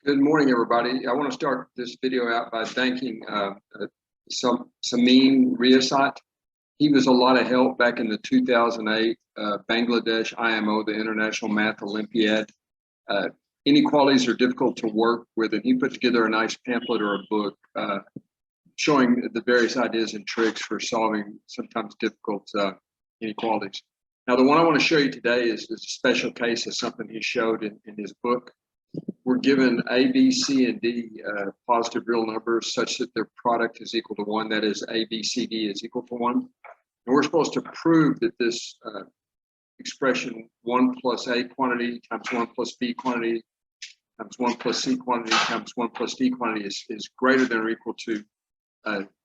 Good morning, everybody. I want to start this video out by thanking Samin Riasat. He was a lot of help back in the 2008 Bangladesh IMO, the International Math Olympiad. Inequalities are difficult to work with, and he put together a nice pamphlet or a book showing the various ideas and tricks for solving sometimes difficult inequalities. Now, the one I want to show you today is a special case of something he showed in his book. We're given A, B, C, and D positive real numbers such that their product is equal to 1. That is, A, B, C, D is equal to 1. And we're supposed to prove that this expression 1+a quantity times 1+b quantity times 1+c quantity times 1+d quantity is greater than or equal to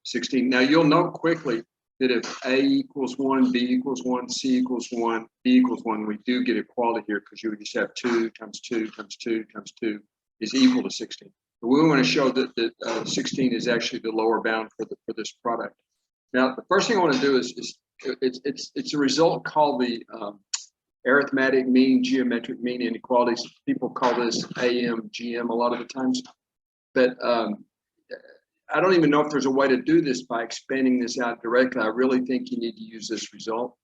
16. Now, you'll note quickly that if A equals 1, B equals 1, C equals 1, D equals 1, we do get equality here because you would just have 2 times 2 times 2 times 2 is equal to 16. But we want to show that 16 is actually the lower bound for this product. Now, the first thing I want to do is it's a result called the arithmetic mean, geometric mean inequalities. People call this AMGM a lot of the times, but I don't even know if there's a way to do this by expanding this out directly. I really think you need to use this result.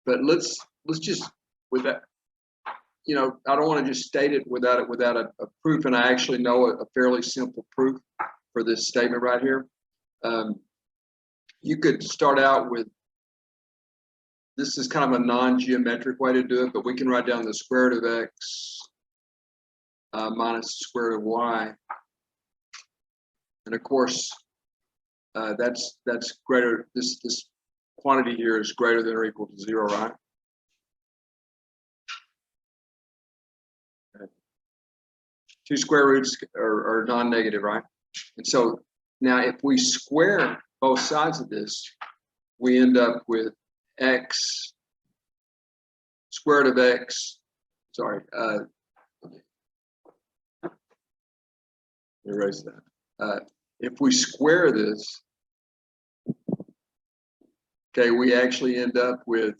But let's just, with that, you know, I don't want to just state it without a proof, and I actually know a fairly simple proof for this statement right here. You could start out with, this is kind of a non-geometric way to do it, but we can write down the square root of x minus the square root of y. And of course, that's greater. This quantity here is greater than or equal to 0, right? Okay. 2 square roots are non-negative, right? And so now, if we square both sides of this, we end up with x square root of x. Sorry, erase that. If we square this, okay, we actually end up with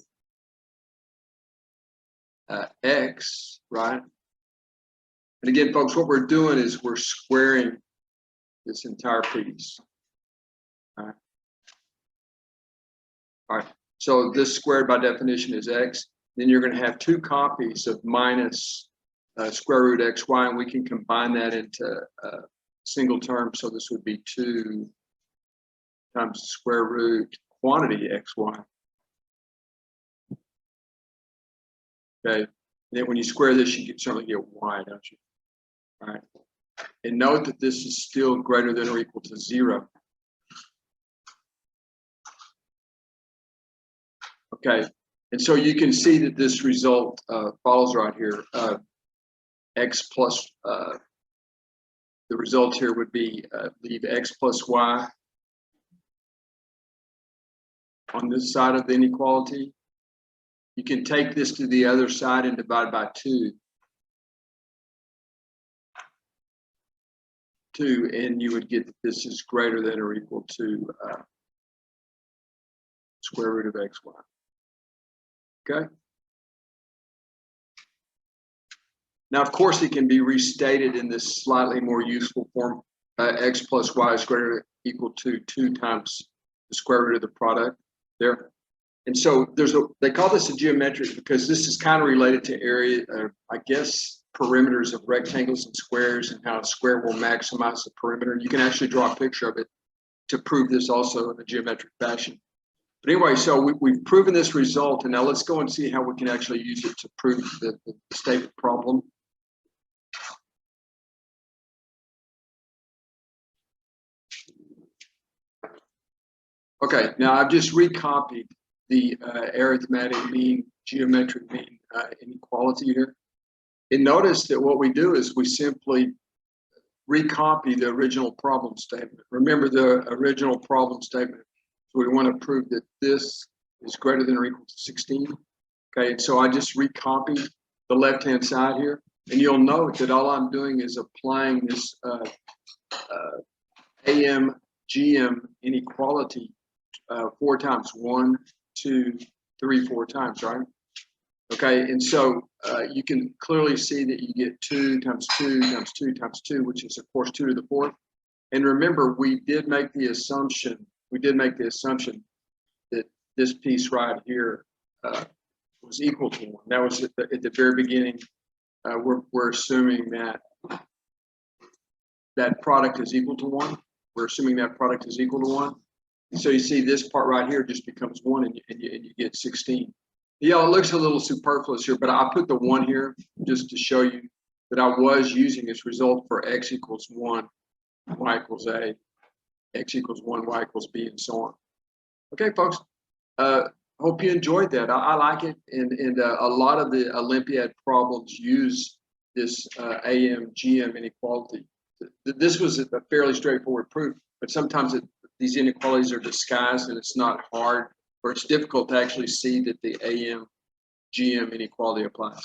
x, right? And again, folks, what we're doing is we're squaring this entire piece. All right. All right. So this squared by definition is x. Then you're going to have 2 copies of minus square root xy, and we can combine that into single term. So this would be 2 times the square root quantity xy. Okay. And then when you square this, you can certainly get y, don't you? All right. And note that this is still greater than or equal to 0. Okay. And so you can see that this result follows right here. X plus the result here would be leave x plus y on this side of the inequality. You can take this to the other side and divide by 2. And you would get that this is greater than or equal to square root of xy. Okay. Now, of course, it can be restated in this slightly more useful form. X plus y is greater or equal to 2 times the square root of the product there. And so they call this a geometric because this is kind of related to area, I guess, perimeters of rectangles and squares and how a square will maximize the perimeter. You can actually draw a picture of it to prove this also in a geometric fashion. But anyway, so we've proven this result, and now let's go and see how we can actually use it to prove the statement problem. Okay, now I've just recopied the arithmetic mean, geometric mean inequality here. And notice that what we do is we simply recopy the original problem statement. Remember the original problem statement. So we want to prove that this is greater than or equal to 16. Okay, and so I just recopied the left-hand side here. And you'll note that all I'm doing is applying this AMGM inequality 4 times. 1, 2, 3, 4 times, right? Okay, and so you can clearly see that you get 2 times 2 times 2 times 2, which is of course 2 to the 4th. And remember, we did make the assumption that this piece right here was equal to 1. That was at the very beginning. We're assuming that that product is equal to 1. We're assuming that product is equal to 1. And so you see this part right here just becomes 1, and you get 16. Yeah, it looks a little superfluous here, but I put the 1 here just to show you that I was using this result for x equals 1, y equals a, x equals 1, y equals b, and so on. Okay, folks. Hope you enjoyed that. I like it, and a lot of the Olympiad problems use this AM-GM inequality. This was a fairly straightforward proof, but sometimes these inequalities are disguised, and it's not hard, or it's difficult to actually see that the AM-GM inequality applies.